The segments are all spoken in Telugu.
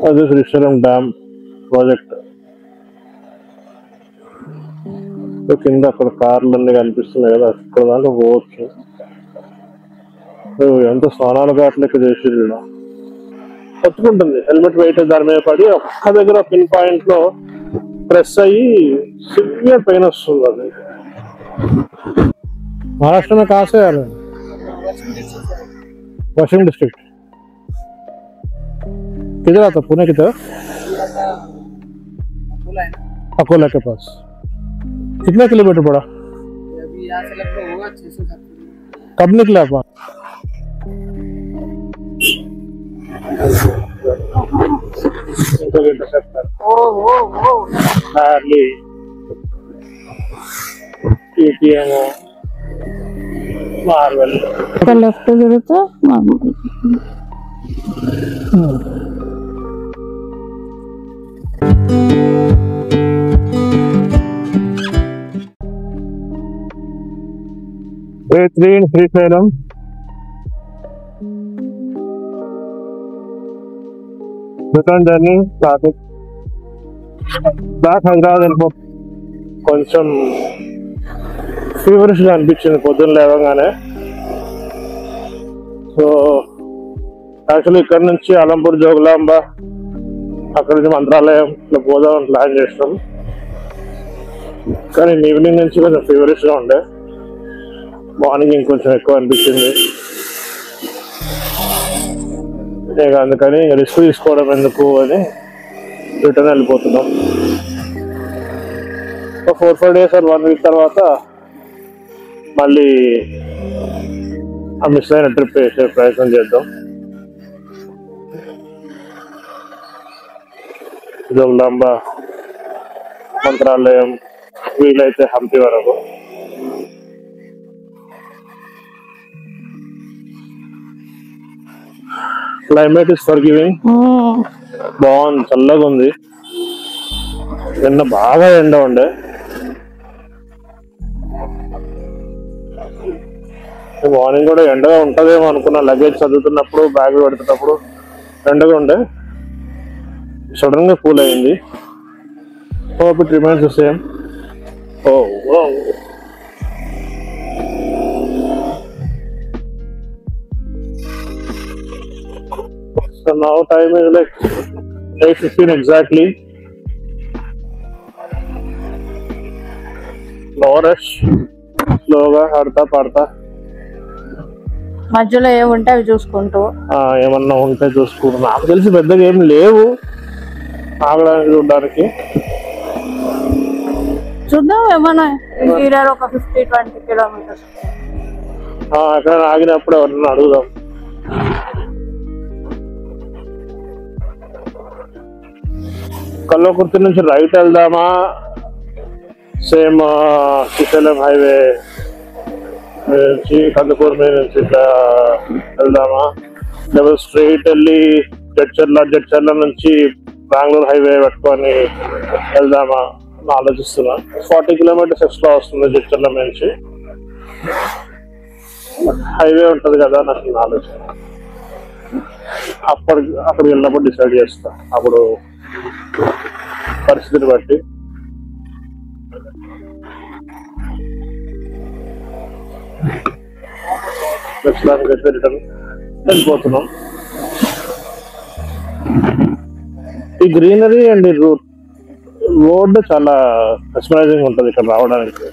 అదే శ్రీశైలం డ్యామ్ ప్రాజెక్ట్. కింద అక్కడ కార్లు అన్ని కనిపిస్తున్నాయి కదా, అక్కడ దాకా పోవచ్చు. ఎంత స్నానాలు ఘాట్లెక్క చేసి కొట్టుకుంటుంది. హెల్మెట్ వెయిట్ దాని మీద పడి ఒక్క దగ్గర పిన్ పాయింట్ లో ప్రెస్ అయ్యి సివియర్ పెయిన్ వస్తుంది. అది महाराष्ट्र में कहाँ से आ रहे हैं? वाशिम डिस्ट्रिक्ट. किधर आता? पुणे की तरफ? अकोला के पास. कितना किलोमीटर पड़ा? अभी यहाँ से लगभग होगा 600-700. कब निकले आप वहाँ? మార్వెల్ లెఫ్ట్ తిరిగితే Day 3 in Srisalam. Return journey started. Back Hyderabad airport. కొంచెం ఫీవరిష్గా అనిపించింది పొద్దున్న లేవగానే. సో యాక్చువల్లీ ఇక్కడ నుంచి అలంపూర్ జోగులాంబ, అక్కడ నుంచి మంత్రాలయం ఇట్లా పోదామని ప్లాన్ చేస్తాం. కానీ ఈవినింగ్ నుంచి కొంచెం ఫీవరిష్గా ఉండే, మార్నింగ్ ఇంకొంచెం ఎక్కువ అనిపించింది. ఇక అందుకని రిస్క్ తీసుకోవడం ఎందుకు అని రిటర్న్ వెళ్ళిపోతున్నాం. 4-5 days or 1 week తర్వాత మళ్ళీ ఆ మిస్ అయిన ట్రిప్ వేసే ప్రయత్నం చేద్దాం. జోగులాంబ, మంత్రాలయం, వీలైతే హంపి వరకు. క్లైమేట్ ఇస్ ఫర్గివింగ్, బాగుంది, చల్లగా ఉంది. నిన్న బాగా ఎండ ఉండే, మార్నింగ్ కూడా ఎండగా ఉంటుందేమో అనుకున్నా. లగేజ్ చదువుతున్నప్పుడు, బ్యాగ్ పెడుతున్నప్పుడు ఎండగా ఉండే, సడన్ గా కూల్ అయింది. Hope it remains the same. So now time is like 8:15 exactly. No rush, స్లోగా ఆడతా పాడతా, మధ్యలో ఏముంటే అవి చూసుకుంటూ, ఏమన్నా ఉంటే చూసుకుంటూ. నాకు తెలిసి పెద్దగా ఏం లేవు ఆగడానికి, చూడడానికి. చూద్దాం ఏమన్నా ఇంటీరియర్ ఒక 50-20 kilometers. అక్కడ ఆగినప్పుడు ఎవరన్నా అడుగుదాం. కల్వకుర్తి నుంచి రైట్ వెళ్దామా, సేమ్ శ్రీశైలం హైవే నుంచి కందుకూరు మీద నుంచి ఇట్లా వెళ్దామా, లేకపోతే స్ట్రైట్ వెళ్ళి జడ్చర్ల నుంచి బెంగళూరు హైవే పట్టుకొని వెళ్దామా అని ఆలోచిస్తున్నా. 40 kilometers ఎక్స్ట్రా వస్తుంది జడ్చర్ల నుంచి. హైవే ఉంటది కదా నాకు ఆలోచన. అక్కడికి వెళ్ళినప్పుడు డిసైడ్ చేస్తా, అప్పుడు పరిస్థితిని బట్టి. ప్రస్తుతానికైతే రిటర్న్ వెళ్ళిపోతున్నాం. ఈ గ్రీనరీ అండ్ ఈ రోడ్ చాలా మెస్మరైజింగ్ ఉంటుంది ఇక్కడ రావడానికి.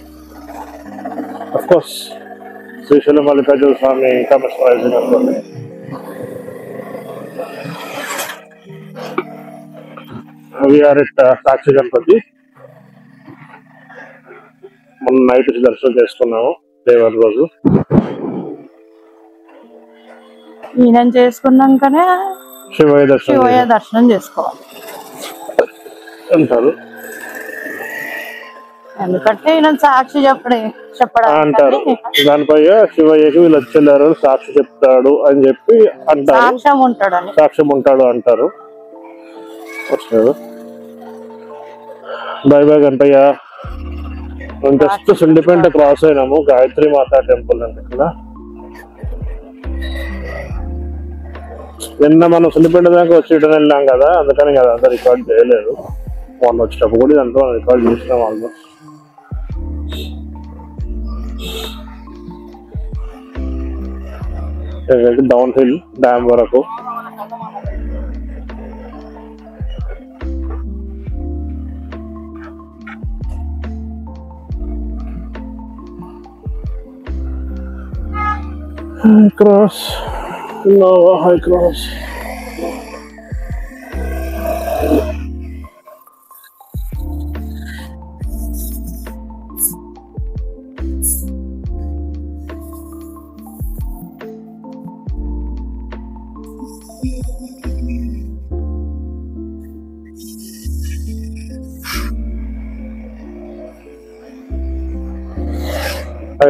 అఫ్ కోర్స్ శ్రీశైలం మల్లికార్జున స్వామి ఇంకా మెస్మరైజింగ్ ఉంటుంది. వీఆర్ ఎట్ సాక్షి గణపతి. మొన్న నైట్ దర్శనం చేసుకున్నాము దేవర్ రోజు. ఈయన చేసుకున్నాకనే శివయ్య దర్శనం చేసుకోవాలి అంటారు. ఎందుకంటే ఈయన సాక్షి చెప్పడం అంటారు. దానిపై శివయ్యకి వీళ్ళు వచ్చేళ్ళారు, సాక్షి చెప్తాడు అని చెప్పి అంటారు. సాక్ష్యం ఉంటాడు అంటారు. వస్తారు. Bye bye Gantayya. Just Sundipeta cross అయినాము, గాయత్రి మాతా టెంపుల్ అంటే ఇక్కడ. నిన్న మనం సున్నిపేట దాకా వచ్చి రిటర్న్ వెళ్ళాం కదా, అందుకని కదా అంతా రికార్డ్ చేయలేదు. మొన్న వచ్చేటప్పుడు కూడా ఇదంతా రికార్డ్ చేసినాం ఆల్మోస్ట్. డౌన్ హిల్ డ్యామ్ వరకు క్రాస్ హై క్రాస్.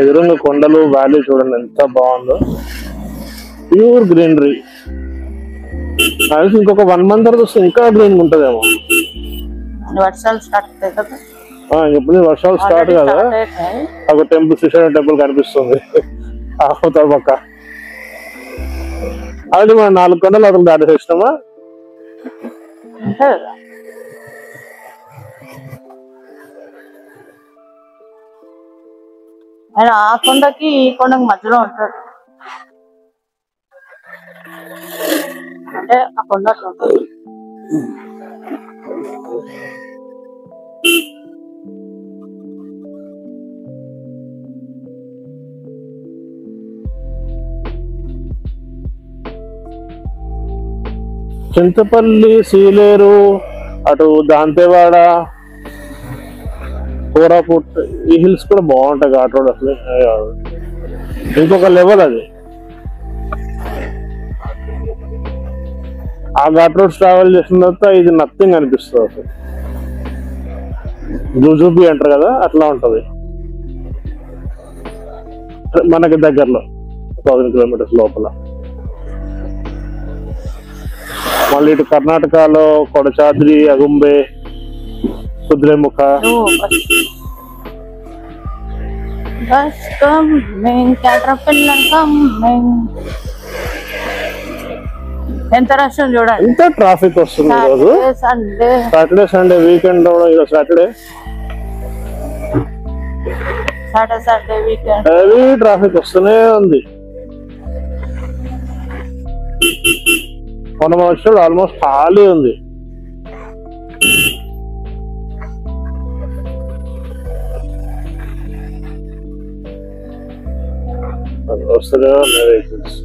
ఎదురుంగా కొండలు వ్యాలీ చూడండి ఎంత బాగుందో, ప్యూర్ గ్రీనరీ. ఇంకొక 1 month తర్వాత వస్తే ఇంకా గ్రీన్ ఉంటదేమో. వర్షాలు స్టార్ట్ అవుతాయి కదా, ఎప్పుడు వర్షాలు స్టార్ట్ కదా. ఒక టెంపుల్, శ్రీశైలం టెంపుల్ కనిపిస్తుంది ఆవుతారు పక్క. అది మనం 4 కొండలు అతను దాటేసినామా. ఆయన ఆ కొండకి ఈ కొండకి మధ్యలో ఉంటాడు, అంటే ఆ కొండ అట్లా ఉంటుంది. చింతపల్లి, సీలేరు, అటు దాంతేవాడ, కోరాపుట్, ఈ హిల్స్ కూడా బాగుంటాయి. ఘాట్ రోడ్ అసలు ఇంకొక లెవెల్ అది. ఆ ఘాట్ రోడ్స్ ట్రావెల్ చేసిన తర్వాత ఇది నథింగ్ అనిపిస్తుంది అసలు. జూజూబీ అంటారు కదా, అట్లా ఉంటది. మనకి దగ్గరలో 1000 kilometers లోపల. మళ్ళీ ఇటు కర్ణాటకలో కొడచాద్రి, అగుంబే, కుద్రేముఖ. ఎంత రష్ చూడండి, ఎంత ట్రాఫిక్ వస్తుంది ఈరోజు. Saturday Sunday weekend, Saturday weekend heavy traffic వస్తూనే ఉంది. మనం వచ్చినప్పుడు ఆల్మోస్ట్ ఖాళీ ఉంది. వస్తూనే ఉన్నాయి వెహికల్స్.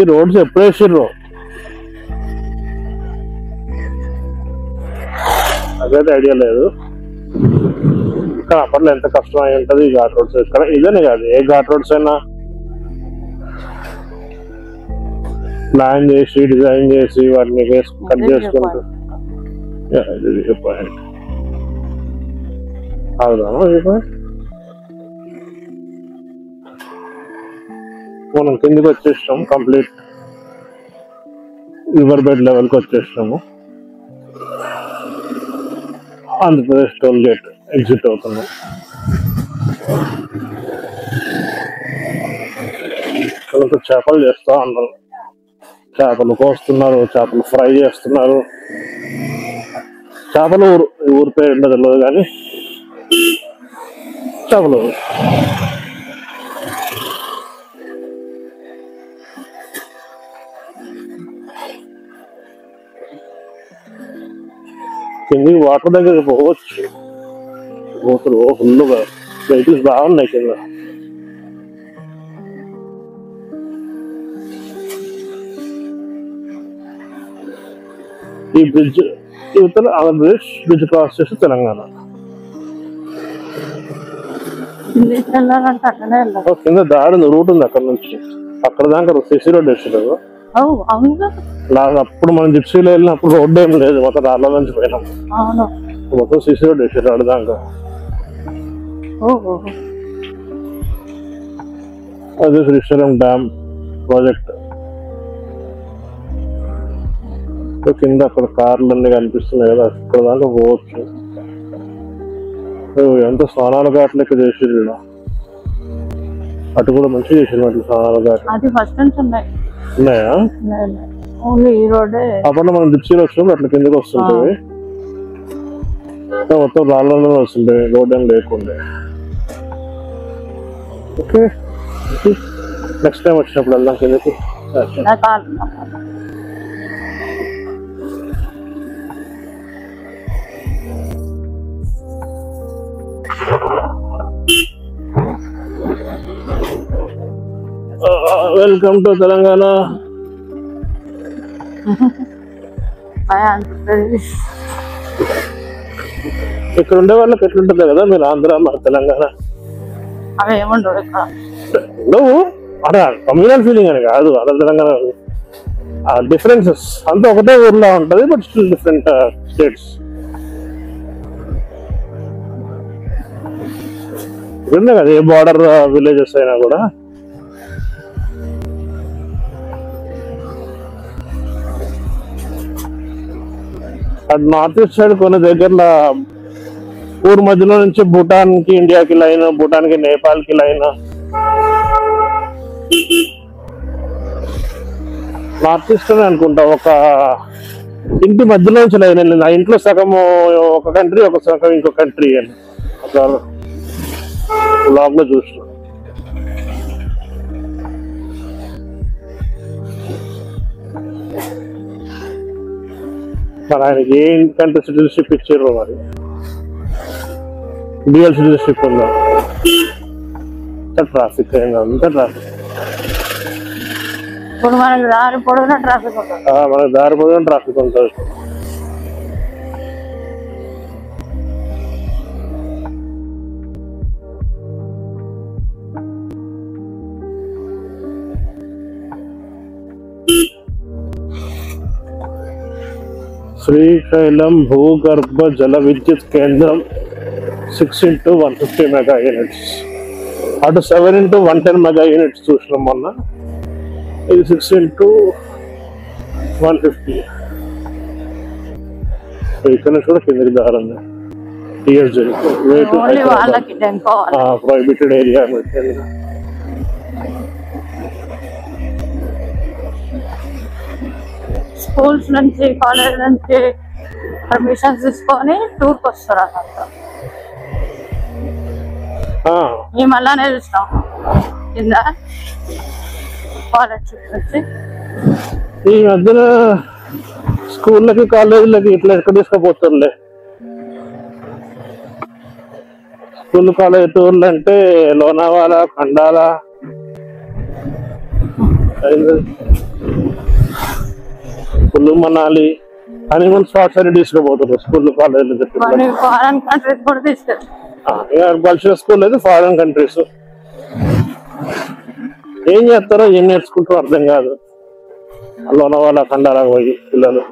ఈ రోడ్స్ ఎప్పుడు వేసిర్రు అదైతే ఐడియా లేదు. కానీ అప్పట్లో ఎంత కష్టం అయి ఉంటది ఈ ఘాట్ రోడ్స్. ఇక్కడ ఇదేనే కాదు, ఏ ఘాట్ రోడ్స్ అయినా ప్లాన్ చేసి, డిజైన్ చేసి, వాటిని కట్ చేసుకుంటూ. మనం కిందికి వచ్చేసినాం, కంప్లీట్ రివర్ బెడ్ లెవెల్కి వచ్చేసినాము. ఆంధ్రప్రదేశ్ టోల్ గేట్ ఎగ్జిట్ అవుతున్నాం. ఇక్కడ చేపలు చేస్తా ఉన్నారు, చేపలు కోస్తున్నారు, చేపలు ఫ్రై చేస్తున్నారు. చేపలు ఊరు పేరు ఉండదు తెలియదు కానీ చేపలు. కిందికి వాటర్ దగ్గర పోవచ్చు, పోతురు ఫుల్గా వెహికల్స్ బాగున్నాయి కింద. ఈ బ్రిడ్జ్ ఇవతల ఆంధ్రప్రదేశ్, బ్రిడ్జ్ క్రాస్ చేసి తెలంగాణ. కింద దారి రూట్ ఉంది అక్కడ నుంచి, అక్కడ దాకా సిసి రోడ్ వేసారు. అవును అప్పుడు మనం జిప్సీలో వెళ్ళినప్పుడు రోడ్డు ఏం లేదు, మొత్తం రాళ్ళ నుంచి పోయినాం. అవును. మొత్తం సిసి రోడ్ వేసారు అడదాకా. అదే శ్రీశైలం డ్యామ్ ప్రాజెక్ట్. కింద అక్కడ కార్లు అన్ని కనిపిస్తున్నాయి కదా, అక్కడ దాకా పోవచ్చు. ఎంత స్నానాల ఘాట్లు లెక్క చేసారు ఇలా. అటు కూడా మంచిగా చేసారు అట్లా స్నానాల ఘాట్లు. అది ఫస్ట్ నుంచి ఉన్నాయా? ఓన్లీ ఈ రోడ్డే. అప్పుడు మనం జిప్సీలో వచ్చినప్పుడు అట్లా కిందకి వస్తుంటాయి, మొత్తం రాళ్ళలోనే వస్తుంటాయి, రోడ్ ఏం లేకుండే. ఓకే, నెక్స్ట్ టైం వచ్చినప్పుడు వెళ్దాం కిందకి. Welcome to Telangana. ఇక్కడ ఉండే వాళ్ళకి ఎట్లుంటుంది కదా, మీరు ఆంధ్ర మన తెలంగాణ అవి ఏముండవు ఇక్కడ. నువ్వు అదే కమ్యూనల్ ఫీలింగ్ అని కాదు, ఆంధ్ర తెలంగాణ డిఫరెన్సెస్ అంతా ఒకటే ఊర్లో ఉంటుంది, బట్ స్టిల్ డిఫరెంట్ స్టేట్స్. ఉండే కదా ఏ బార్డర్ విలేజెస్ అయినా కూడా. అటు నార్త్ ఈస్ట్ సైడ్ కొన్ని దగ్గరలో ఊరు మధ్యలో నుంచి భూటాన్ కి ఇండియాకి లైన్, భూటాన్ కి నేపాల్ కి లైన్. నార్త్ ఈస్ట్ అని అనుకుంటా, ఒక ఇంటి మధ్యలో నుంచి లైన్ వెళ్ళింది. ఆ ఇంట్లో సగం ఒక కంట్రీ, ఒక సగం ఇంకో కంట్రీ అని ఒక బ్లాగ్ లో చూసిన. మరి ఆయనకి ఏం కంట్రీ సిటిజన్షిప్ ఇచ్చారు, మరి డ్యూయల్ సిటిజన్షిప్ ఉందా? ట్రాఫిక్ అంతా ట్రాఫిక్. ఇప్పుడు మనకి దారి పొడవునా ట్రాఫిక్ ఉంటుంది. మనకి దారి పొడవునా ట్రాఫిక్ ఉంటుంది. శ్రీశైలం భూగర్భ జల విద్యుత్ కేంద్రం 6x150 మెగా యూనిట్స్, అటు 7x110 మెగా యూనిట్స్ చూసినాం మొన్న. ఇది 6x150. ఇక్కడ నుంచి కూడా కిందకి దారి ఉంది. Prohibited area. స్కూల్స్ నుంచి, కాలేజ్ నుంచి పర్మిషన్స్ తీసుకొని టూర్కి వస్తారు అన్నమాట. మేము అలానే చూసినాం కింద కాలేజ్ నుంచి. ఈ మధ్యన స్కూళ్ళకి కాలేజీలకి ఇట్లా ఎక్కడ తీసుకుపోతారులే. స్కూల్ కాలేజ్ టూర్లు అంటే లోనావాలా, ఖండాల, కుల్లు మనాలి, హనీమూన్ స్పాట్స్ అని తీసుకుపోతారు స్కూల్ కాలేజీలు. కలిసిన స్కూల్ అయితే ఫారెన్ కంట్రీస్. ఏం చేస్తారో ఏం నేర్చుకుంటారో అర్థం కాదు లోనావాలా, ఖండాల పోయి పిల్లలు.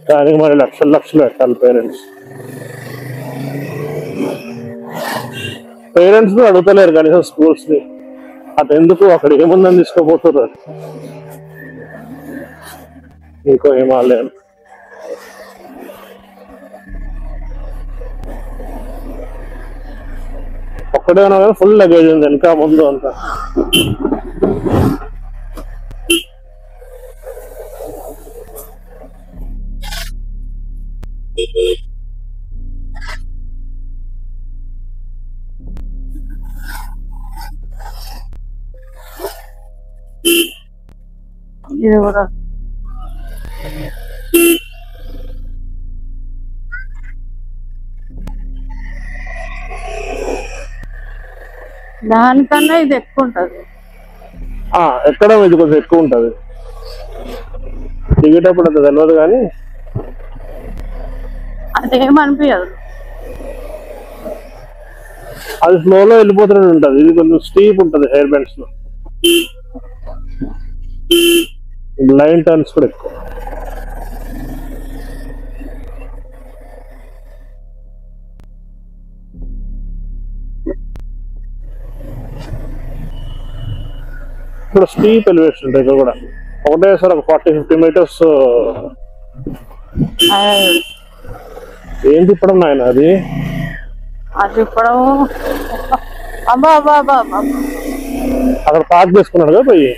దానికి మరి లక్షలు లక్షలు పెట్టాలి పేరెంట్స్. పేరెంట్స్ అడుగుతలేరు కనీసం స్కూల్స్ ని, అటు ఎందుకు అక్కడ ఏముందని తీసుకోపోతున్నారు. ఇంకో హిమాలయన్ ఒక్కడే ఉన్నా కదా, ఫుల్ లగేజ్ ఉంది వెనక ముందు అంతా. ఇది కూడా దానికన్నా ఇది ఎక్కువ ఉంటది. ఎక్కడ ఇది కొంచెం ఎక్కువ ఉంటది. దిగేటప్పుడు అంత తెలియదు కానీ అదేమనిపించదు. అది ఫ్లోలో వెళ్ళిపోతున్నట్టు ఉంటుంది, ఇది కొంచెం స్టీప్ ఉంటుంది హెయిర్ బెండ్స్ లో, లైన్ టర్న్స్ కూడా ఎక్కువ. ఇక్కడ స్టీప్ ఎలివేషన్ ఉంటుంది, ఇక్కడ కూడా ఒకటేసారి ఒక 40-50 మీటర్స్. ఏం తిప్పడం నాయన అది? అది ఇప్పుడు అబ్బా అబ్బా అబ్బా అబ్బా. అక్కడ పార్క్ చేసుకున్నాడు కదా పోయి.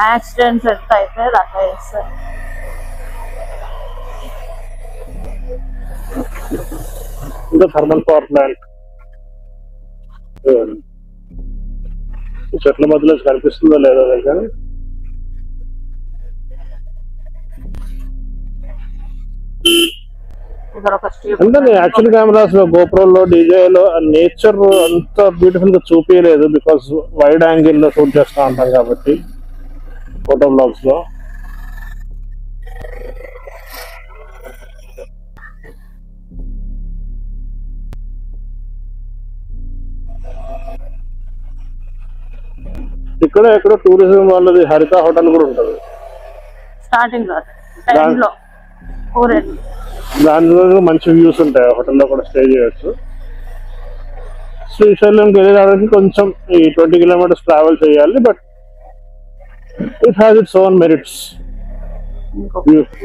యాక్సిడెంట్స్ ఎంత అయితే అట్లా చేస్తారు. ఇంకా థర్మల్ పవర్ ప్లాంట్ చెట్ల మధ్యలో కనిపిస్తుందో లేదో కానీ అంటే యాక్షన్ కెమెరాస్ లో, గోప్రోలో, డీజేలో నేచర్ అంత బ్యూటిఫుల్ గా చూపించలేదు, బికాస్ వైడ్ యాంగిల్ లో షూట్ చేస్తూ ఉంటాం కాబట్టి ఫోటో బ్లాగ్స్ లో. ఇక్కడ ఎక్కడో టూరిజం వాళ్ళది హరిత హోటల్ కూడా ఉంటుంది స్టార్టింగ్ లో, దానిలో మంచి వ్యూస్ ఉంటాయి, హోటల్లో కూడా స్టే చేయొచ్చు. శ్రీశైలంకి వెళ్ళడానికి కొంచెం ఈ 20 కిలోమీటర్స్ ట్రావెల్ చేయాలి, but it has its own merits.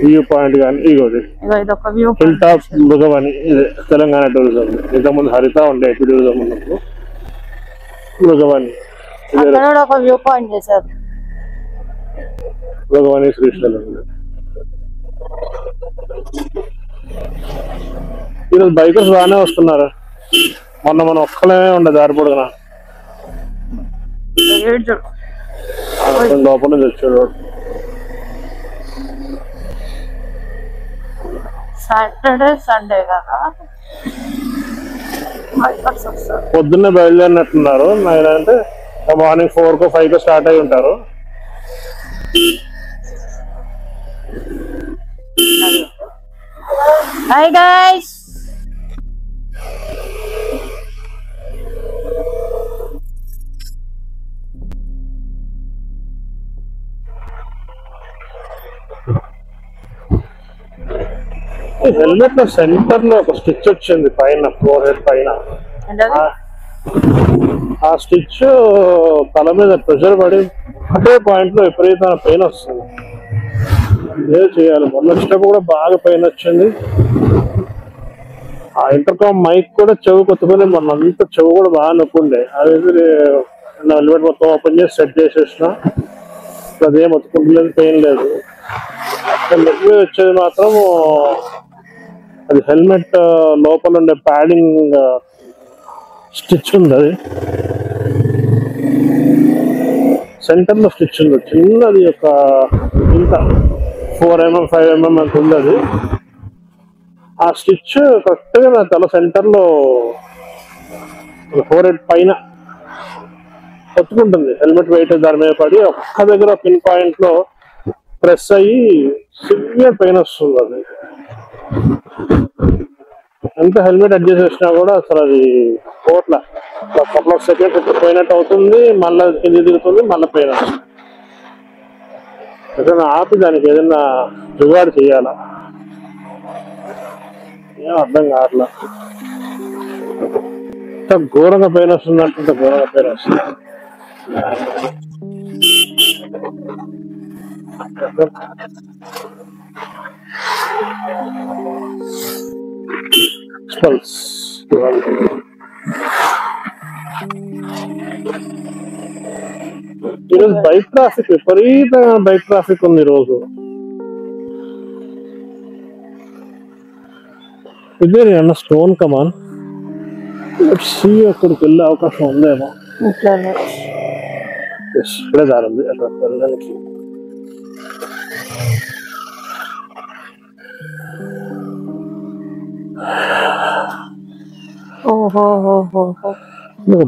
View point కానీ ఇగోది హిల్ టాప్ మృగవని, ఇది తెలంగాణ టూరిజం. ఇంతకుముందు హరిత ఉండే టూరిజం ఉన్నప్పుడు మృగవని, ఒక వ్యూ పాయింట్ చేశారు మృగవని శ్రీశైలం. ఈరోజు బైకర్స్ బాగానే వస్తున్నారు, మొన్న మనం ఒక్కలే ఉండే దారి పొడుగున, లోపల నుంచి వచ్చాడు. సాటర్డే సండే కదా పొద్దున్నే బయలుదేరినట్టున్నారు, అంటే మార్నింగ్ 4 or 5 స్టార్ట్ అయి ఉంటారు. హాయ్ గైస్, హెల్మెట్ లో సెంటర్ లో ఒక స్టిచ్ వచ్చింది పైన, ఫోర్ హెడ్ పైన. ఆ స్టిచ్ తల మీద ప్రెషర్ పడి అదే పాయింట్ లో విపరీతమైన పెయిన్ వస్తుంది. ఏదో చేయాలి. మొన్న వచ్చినప్పుడు కూడా బాగా పెయిన్ వచ్చింది. ఆ ఇంటర్కామ్ మైక్ కూడా చెవు కొత్తపోయి మొన్న అంతా చెవు కూడా బాగా నొప్పుండే. అది హెల్మెట్ మొత్తం ఓపెన్ చేసి సెట్ చేసేసిన, అదేం ఒత్తుకుంటలేదు, పెయిన్ లేదు. నెక్ మీద వచ్చేది మాత్రం అది హెల్మెట్ లోపల ఉండే ప్యాడింగ్ స్టిచ్ ఉంది, అది సెంటర్ లో స్టిచ్ ఉంది చిన్నది, ఒక ఇంత 4 mm 5 mm అంత ఉంది అది. ఆ స్టిచ్ కరెక్ట్ గా నా తల సెంటర్ లో ఫోర్ హెడ్ పైన కొట్టుకుంటుంది. హెల్మెట్ వెయిట్ దాని మీద పడి ఒక్క దగ్గర పిన్ పాయింట్ లో ప్రెస్ అయ్యి సివియర్ పెయిన్ వస్తుంది. అది ఎంత హెల్మెట్ అడ్జస్ట్ చేసినా కూడా అసలు అది కోట్ల కపుల్ ఆఫ్ సెకండ్స్ పోయినట్టు అవుతుంది, మళ్ళీ కింది దిగుతుంది, మళ్ళీ పెయిన్ వస్తుంది. ఏదైనా ఆపి దానికి ఏదైనా జుగాడు చేయాలా, ఏం అర్థం కావట్లా. ఇంత ఘోరంగా పెయిన్ వస్తుంది అంటే ఇంత ఘోరంగా పెయిన్ వస్తుంది. ఈరోజు బైక్ ట్రాఫిక్, విపరీతంగా బైక్ ట్రాఫిక్ ఉంది ఈరోజు. ఇదే అన్న స్టోన్ కమాన్, సీ అక్కడికి వెళ్ళే అవకాశం ఉందేమో. ఇక్కడే దారి ఉంది అక్కడ వెళ్ళడానికి.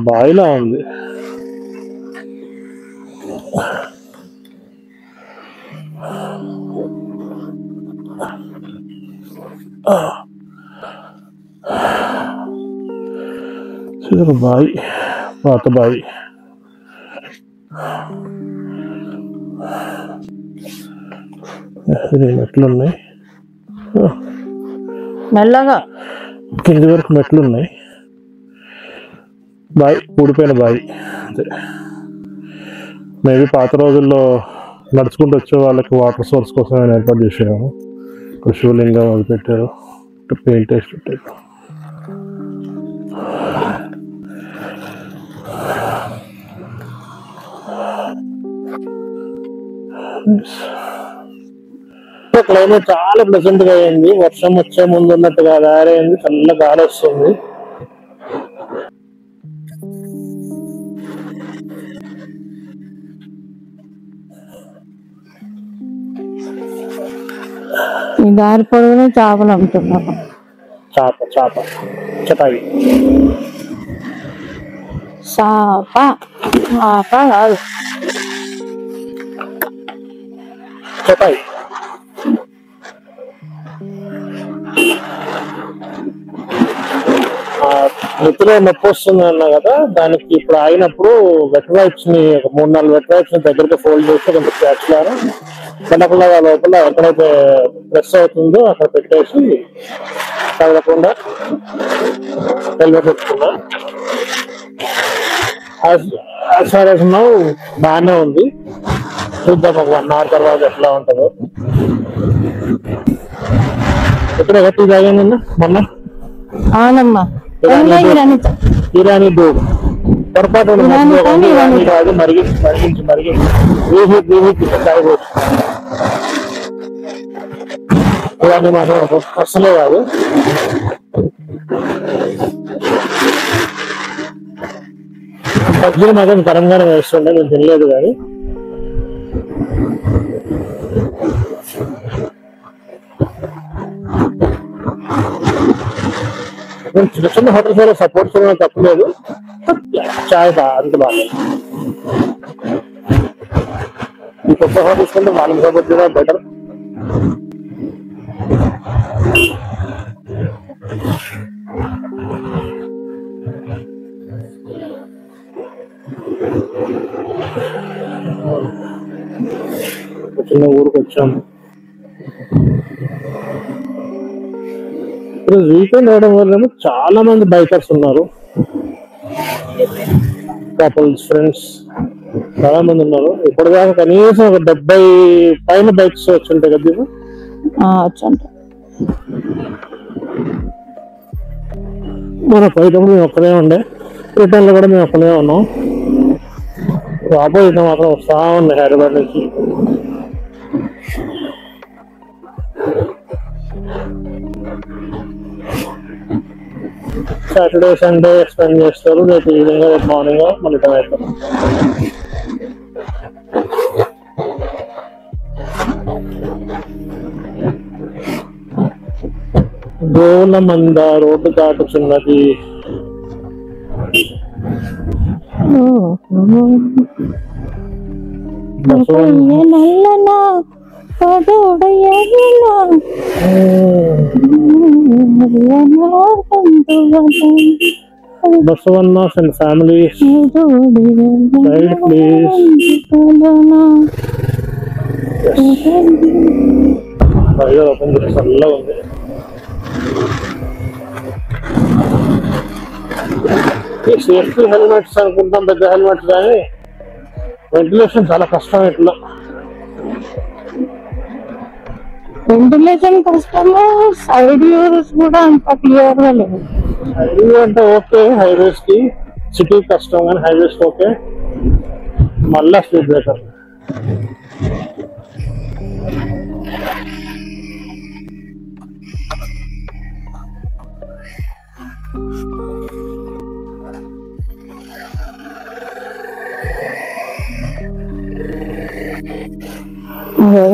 బాయిలా ఉంది. ఇదొక బావి, పాత బావి. మెట్లున్నాయి, మెల్లగా కింది వరకు మెట్లున్నాయి. బావి, ఊడిపోయిన బావి అంతే. మేబీ పాత రోజుల్లో నడుచుకుంటూ వచ్చే వాళ్ళకి వాటర్ సోర్స్ కోసం ఆయన ఏర్పాటు చేసాము. శివలింగం అది పెట్టారు, పెయింట్ వేసి పెట్టారు. క్లైమేట్ చాలా ప్లెజెంట్ గా అయింది. వర్షం వచ్చే ముందు ఉన్నట్టుగా తయారైంది. చల్ల గాలి వస్తుంది. ఈ దారి పొడవునే చేపలు అమ్ముతున్నారు. చాప చటాయి చాప కాదు, చటాయి. నెత్తిలో నొప్పి వస్తుంది అన్నా కదా, దానికి ఇప్పుడు ఆగినప్పుడు వెటరైట్స్ ని, ఒక 3-4 వెటరైట్స్ ని దగ్గరికి ఫోల్డ్ చేసి కొంచెం ప్యాచ్ లాగా వెనకలాగా లోపల ఎక్కడైతే ప్రెస్ అవుతుందో అక్కడ పెట్టేసి తగలకుండా హెల్మెట్ పెట్టుకున్నా. బాగానే ఉంది. చూద్దాం ఒక 1 hour తర్వాత ఎట్లా ఉంటుందో. ఎక్కడ టీ తాగానన్నా మొన్న అవునమ్మా. ఇరానీ దూడ్ పొరపాటు కాదు, మరిగించి తాగవచ్చు. ఇరానీ మాత్రం అసలే కాదు. బజ్జీలు మాత్రం తరంగానే వేస్తుండే, నేను తినలేదు కానీ. చిన్న చిన్న హోటల్స్ లో సపోర్ట్ చేయడం తప్పలేదు. చాయ్ అంత బాగా. ఈ కొత్త హోటల్స్ కంటే వాళ్ళని సపోర్ట్ చేయడం బెటర్. చిన్న ఊరికి వచ్చాము. ఇప్పుడు వీకెండ్ అవడం వల్ల చాలా మంది బైకర్స్ ఉన్నారు. కపుల్స్, ఫ్రెండ్స్ చాలా మంది ఉన్నారు. ఇప్పటిదాకా కనీసం ఒక 70 పైన బైక్స్ వచ్చుంటాయి కదా. మన పోయేటప్పుడు మేము ఒక్కనే ఉండే, రిటర్న్ లో కూడా మేము ఒక్కనే ఉన్నాం. ఆపోజిట్ మాత్రం వస్తా ఉన్నాయి హైదరాబాద్ నుంచి. సాటర్డే సండే స్పెండ్ చేస్తారు. రేపు ఈవినింగ్, రేపు మార్నింగ్ మళ్ళీ రిటర్న్ అవుతారు. గోల మంద road దాటుచున్నది. Basavanas and families, side please. Fire open the salla undi. Safety helmets anukuntam, pedda helmets gaani ventilation chaala kashtam. Itla ventilation కష్టము, సైడ్ వ్యూస్ కూడా అంత క్లియర్ గా లేవు. హైవే అంటే ఓకే, హైవేస్ కి, సిటీ కష్టం కానీ హైవేస్ ఓకే. మళ్ళా స్పీడ్ బ్రేకర్.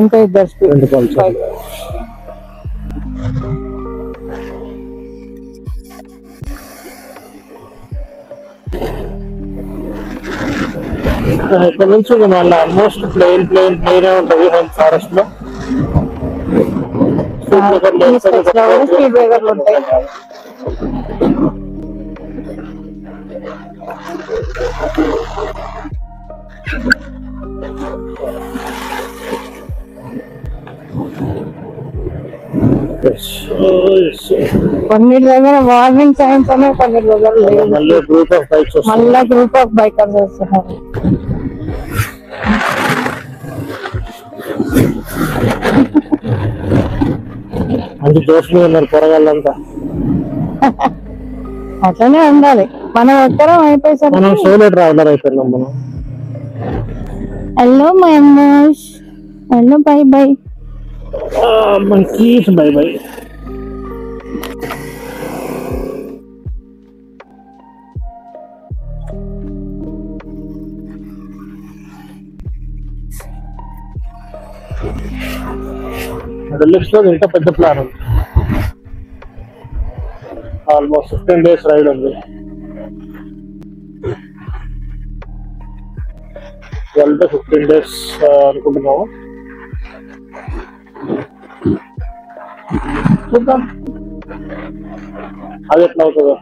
ఇంకా 2 స్పీడ్ ఇక్కడ నుంచి మళ్ళీ ఆల్మోస్ట్ ప్లేన్ ఉంటుంది ఫారెస్ట్ లో. స్పీడ్ బ్రేకర్లు ఉంటాయి. కొన్ని దగ్గర వార్నింగ్ సైన్స్ అనే, కొన్ని దగ్గర మళ్ళీ గ్రూప్ ఆఫ్ బైకర్స్ వస్తున్నారు. మంచి జోష్ మీద ఉన్నారు పొరగాళ్ళంతా. అట్లనే ఉండాలి. మనం ఒక్కరం అయిపోయి మనం సోలో ట్రావెలర్ అయిపోయినాం మనం. Hello members, hello bye bye monkeys, bye bye. Deluxe లో ఇంకా పెద్ద ప్లాన్ ఉంది. ఆల్మోస్ట్ 15 days రైడ్ ఉంది. 12 to 15 days అనుకుంటున్నాము. చూద్దాం అది ఎట్లా అవుతుందో.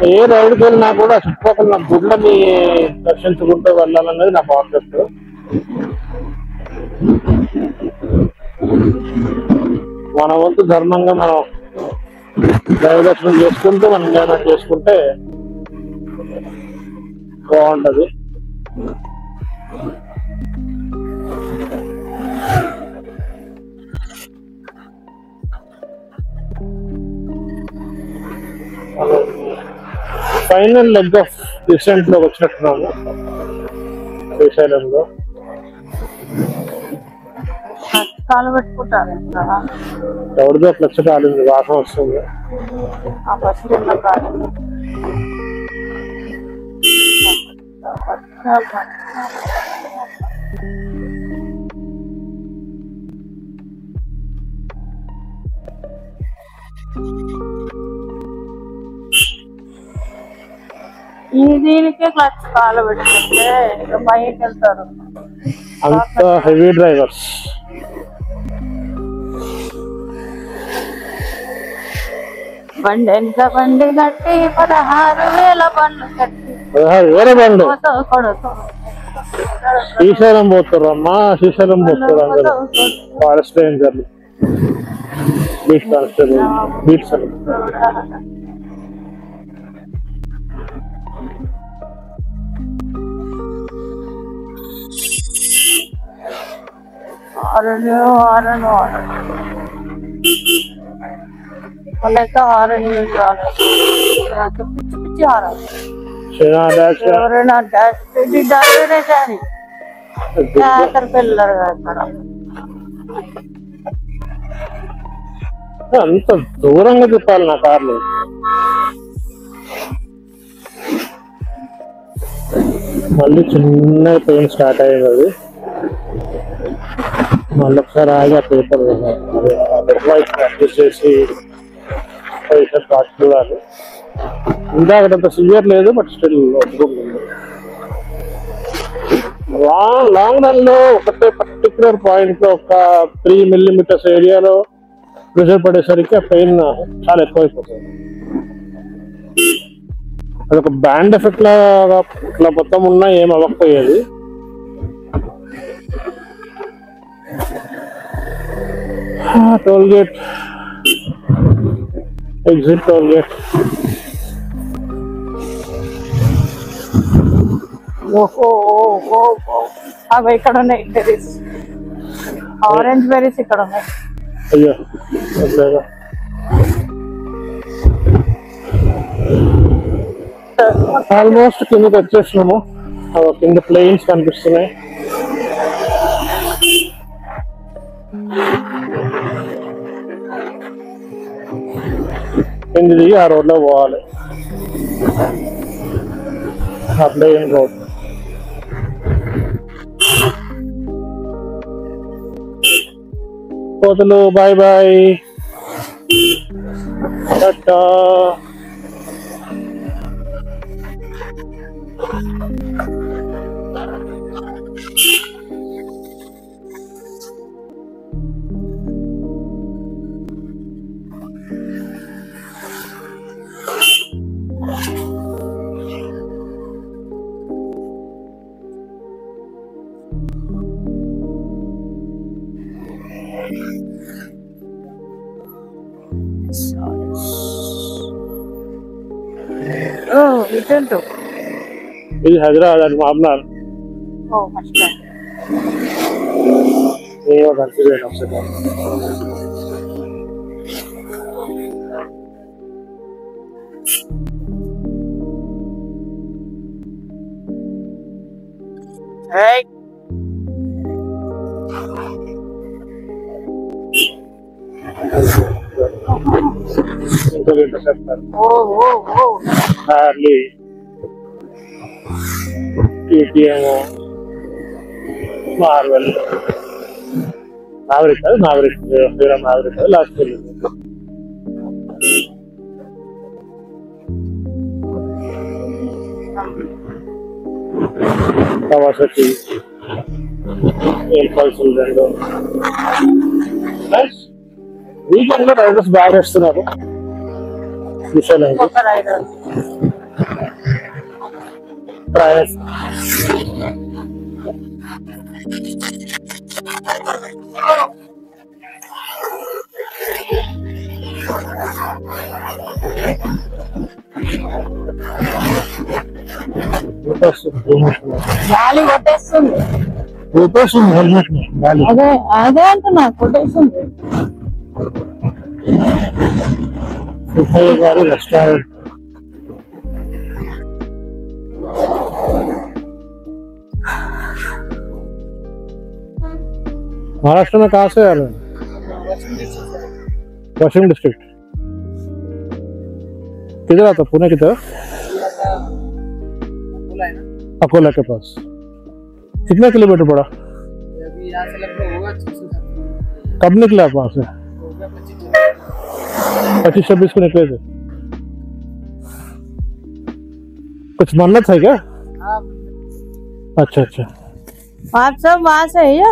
ఏ రైడ్కి వెళ్ళినా కూడా చుట్టుపక్కల నా గుడ్లని దర్శించుకుంటూ వెళ్ళాలన్నది నా కాన్సెప్ట్. మన వంతు ధర్మంగా మనం దైవ దర్శనం చేసుకుంటూ మనం ఎంజాయ్మెంట్ చేసుకుంటే బాగుంటది. ఫైనల్ లెగ్ ఆఫ్ డిసెంట్ లో వచ్చినట్టున్నాము శ్రీశైలంలో. కాలు పెట్టుకుంటారు. ఎవరిదో ఫ్లెక్స్ కాలింది, వాసన వస్తుంది. ఈ దీనికే క్లచ్ కాలు పెట్టుకుంటే బయటకు వెళ్తారు. అంత హెవీ డ్రైవర్స్. బండి ఎంత బండి కట్టి 16,000 బండ్లు కట్టి 16,000 బండ్లు శ్రీశైలం పోతారు అమ్మా. శ్రీశైలం పోతారు అందరూ ఫారెస్ట్ రేంజర్లు, బీట్ కానిస్టేబుల్, బీట్స్ అని. వాళ్ళైతే ఆరెంజ్ పిచ్చి పిచ్చి ఆరాలి. ఎవరైనా డాష్ పెట్టి డాష్ పిల్లలు అక్కడ అంత దూరంగా తిప్పాలి నా కార్లు. మళ్ళీ చిన్న పెయిన్ స్టార్ట్ అయ్యింది. అది మళ్ళీ ఒకసారి ఆగి ఆ పేపర్ ప్రాక్టీస్ చేసి చూడాలి. ఇంకా అక్కడంత సివియర్ లేదు, బట్ స్టిల్ లాంగ్ రన్ లో ఒకటే పర్టికులర్ పాయింట్ లో ఒక 3 millimeters ఏరియాలో ప్రెషర్ పడేసరికి ఆ పెయిన్ చాలా ఎక్కువైపోతుంది. అదొక బ్యాండ్ ఎఫెక్ట్ లాగా ఇట్లా మొత్తం ఉన్నా ఏం అవ్వకపోయేది. Toll gate, exit toll gate. అవి ఇక్కడ ఉన్నాయి బెర్రీస్, ఆరెంజ్ బెర్రీస్ ఇక్కడ ఉన్నాయి. అయ్యో లేదా ఆల్మోస్ట్ కిందకి వచ్చేసినాము. కింద ప్లేన్స్ కనిపిస్తున్నాయి. కింద దిగి ఆ రోడ్ లో పోవాలి. ఆ ప్లేన్ రోడ్. కోతులు బాయ్ బాయ్, టాటా. ఇటు ఇది హైదరాబాద్ అని మామూలు ఫస్ట్ ఏమో కన్ఫ్యూజ్ అయినా ఒకసారి. ఇంకొక ఇంటర్సెప్టర్ హార్లీ KTM మార్వెల్ నావరిక్ కాదు నావరిక్ నావరిక్ కాదు లాస్ట్ వెళ్ళింది కవాసకి ఏల్పల్సులు రెండు వీకెండ్ లో రైడర్స్ బాగా వేస్తున్నారు విషయాలు గాలి కొట్టేస్తుంది ఊపేస్తుంది హెల్మెట్ గాలి అదే అదే అంటున్నా కొట్టేస్తుంది గారు రెస్టారెంట్ महाराष्ट्र में कहाँ से आ रहे हैं? पश्चिम डिस्ट्रिक्ट किधर आता पुणे की तरफ अकोला के पास कितना किलोमीटर पड़ा? अभी यहाँ से लगभग होगा 600। कब निकले आप वहां से? 25-26 को निकले थे। कुछ मन्नत है क्या? अच्छा अच्छा आप सब वहाँ से है या?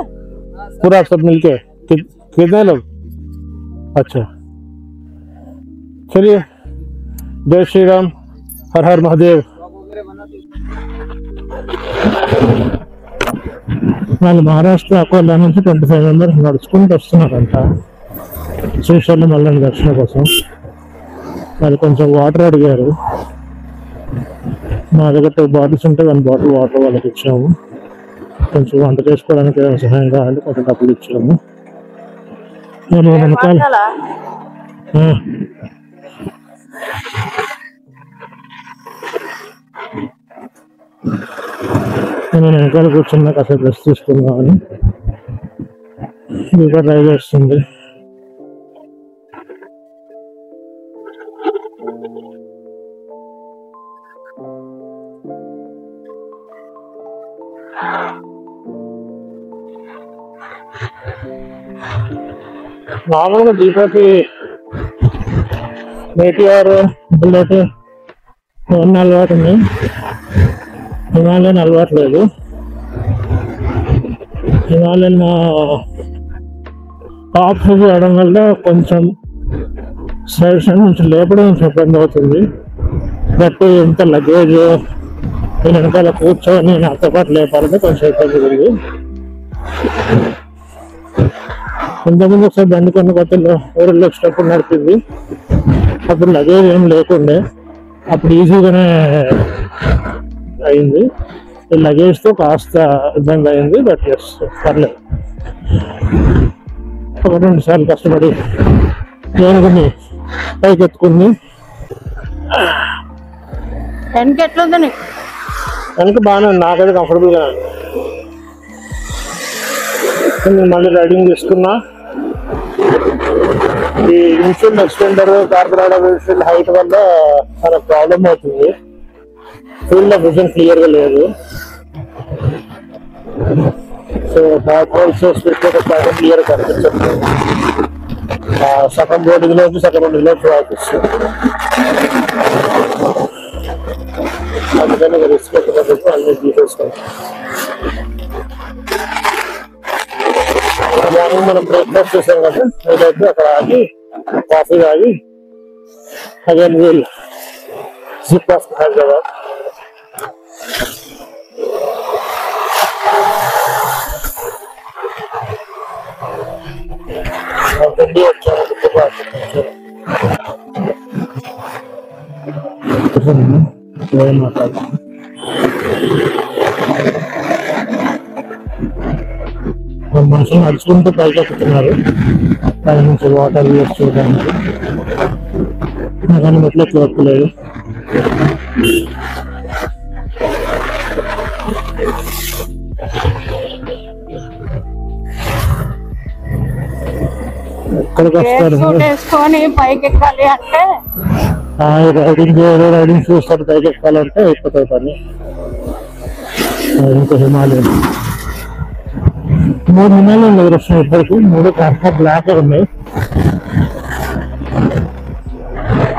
पूरा आप सब मिलके कितने लोग? अच्छा चलिए जय श्री राम हर हर महादेव। వాళ్ళు మహారాష్ట్ర అకోలా నుంచి 25 మెంబర్స్ నడుచుకుంటూ వస్తున్నారంట శ్రీశైలం వెళ్ళండి దర్శనం కోసం. వాళ్ళు కొంచెం వాటర్ అడిగారు. మా దగ్గర 2 బాటిల్స్ ఉంటే 1 బాటిల్ వాటర్ వాళ్ళకి ఇచ్చాము. కొంచెం వంట చేసుకోవడానికి ఏమైనా సహాయం కావాలి కొంచెం డబ్బులు ఇచ్చాము. నేను వెనకాల నేను వెనకాల కూర్చున్నా కాసేపు రెస్ట్ తీసుకుందామని. ఇంకా ట్రై చేస్తుంది. మామూలుగా దీపాకి మేటిఆర్ బుల్లెట్ ఇవన్నీ అలవాటు ఉన్నాయి. హిమాలయన్ అలవాటు లేదు. హిమాలయన్ టాప్ హెవీ అవడం వల్ల కొంచెం సైడ్స్ కొంచెం లేపడం ఇబ్బంది అవుతుంది. బట్ ఇంత లగేజ్ నేను వెనకాల కూర్చొని నాతో పాటు లేపాలంటే కొంచెం ఇబ్బంది ఉంది. ఇంతకుముందు ఒకసారి బండి కొన్ని కొత్తలో ఊరిలో వచ్చినప్పుడు నడిపింది. అప్పుడు లగేజ్ ఏం లేకుండే, అప్పుడు ఈజీగానే అయింది. లగేజ్తో కాస్త ఇబ్బంది అయింది. బట్ ఎస్ పర్లేదు. 1-2 సార్లు కష్టపడి ఏనుగుని పైకి ఎత్తుకుంది. వెనక ఎట్లుంది? వెనక బాగానే ఉంది, నాకైతే కంఫర్టబుల్గా ఉంది. మళ్ళీ రైడింగ్ తీసుకున్నా. ఈ ఇన్ఫిల్డ్ ఎక్స్టెండర్ కార్బొరేటర్ ఇన్ఫిల్డ్ హైట్ వల్ల చాలా ప్రాబ్లం అవుతుంది. ఫీల్డ్ ఆఫ్ విజన్ క్లియర్గా లేదు. So back holes split clear కనిపించట్లేదు. సగం బోర్డులోకి సగం రోడ్డులోకి వాపిస్తుంది. అందుకని రిస్క్ ఎక్కువ అన్ని తీసేసుకోవాలి. మార్నింగ్ మనం బ్రేక్ఫాస్ట్ చేసాం కదా, ఏదైతే అక్కడ ఆగి కాఫీ తాగి again we'll zip off Hyderabad. Delhi వచ్చాము. ఏం మాట్లాడుతున్నాం. మనుషులు నడుచుకుంటూ పైకి ఎక్కుతున్నారు పై నుంచి వాటర్ వ్యూస్ చూడడానికి. కానీ మెట్లు ఎక్కలేదు. ఎక్కడికి వస్తారు వేసుకొని పైకి ఎక్కాలి అంటే రైడింగ్ షూస్ తోటి పైకి ఎక్కాలంటే అయిపోతుంది పని. ఇంకా హిమాలయం 3 హిమాలయం ఎదురొస్తున్నాయి ఇప్పటికి. 3 కాస్త బ్లాక్ ఉన్నాయి.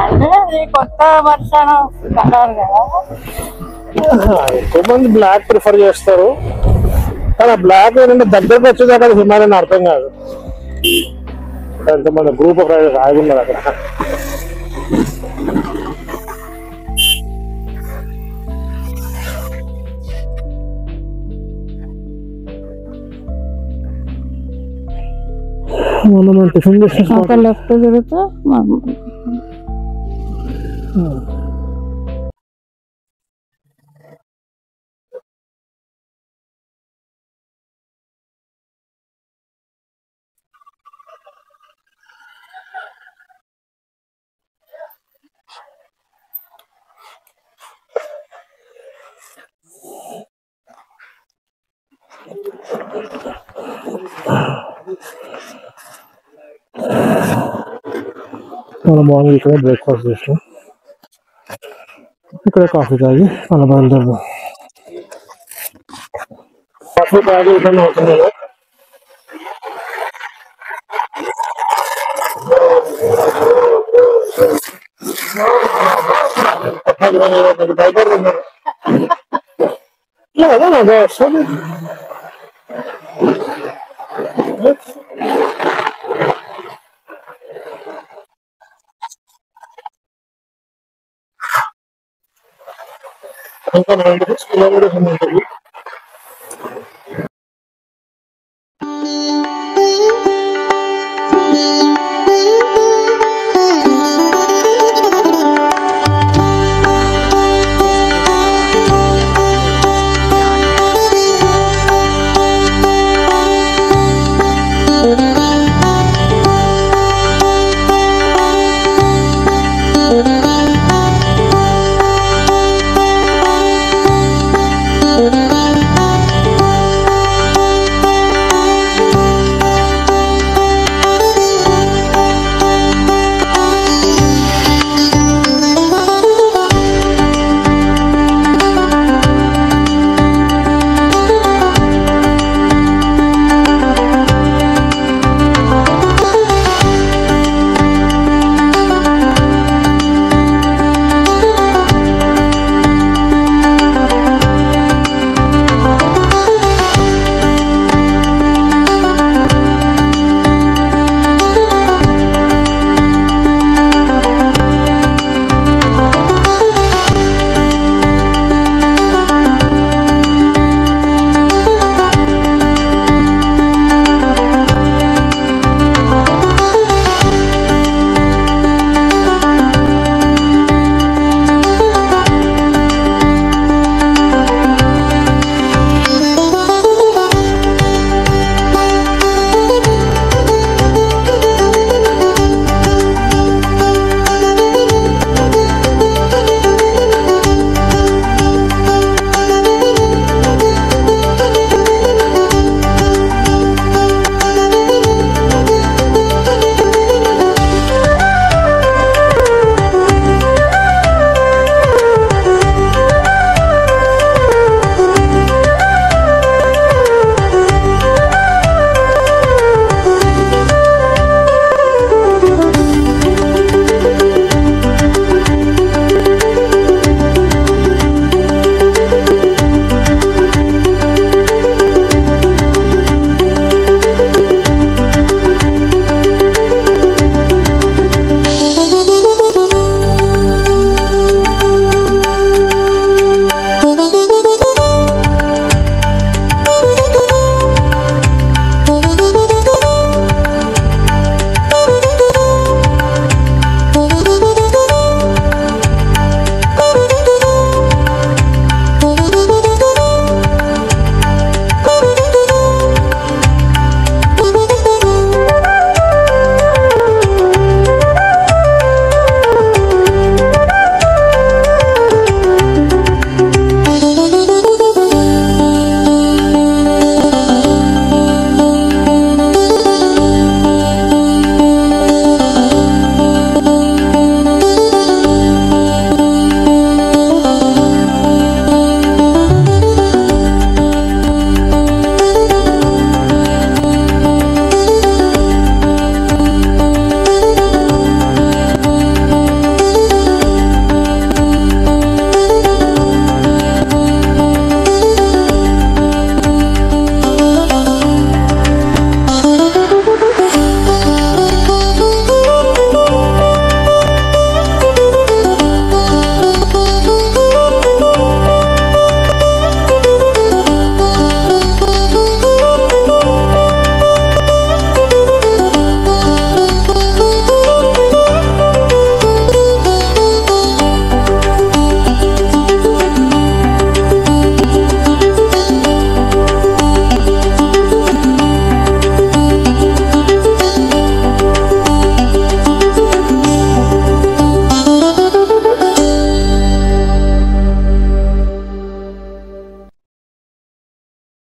అంటే కొత్త వర్షం కలర్ కదా. ఎక్కువ మంది బ్లాక్ ప్రిఫర్ చేస్తారు. కానీ ఆ బ్లాక్ ఏంటంటే దగ్గరకు వచ్చేదాకా హిమాలయం అర్థం కాదు. ఎంతమంది గ్రూప్ ఆఫ్ రైడర్స్ ఆగున్నారు అక్కడ. మనం టిఫిన్ చేసిన లెఫ్ట్ తిరుగుతూ మనం మార్నింగ్ ఇక్కడ బ్రేక్ఫాస్ట్ చేసినాం. ఇక్కడ కాఫీ తాగి మన బయలుదేరదాం. కాఫీ తాగి ఇబ్బంది అవుతున్నాను. భయపడుతున్నారు లేదా నాకు వస్తుంది. ఇంకా 96 కిలోమీటర్స్ ఉంటుంది.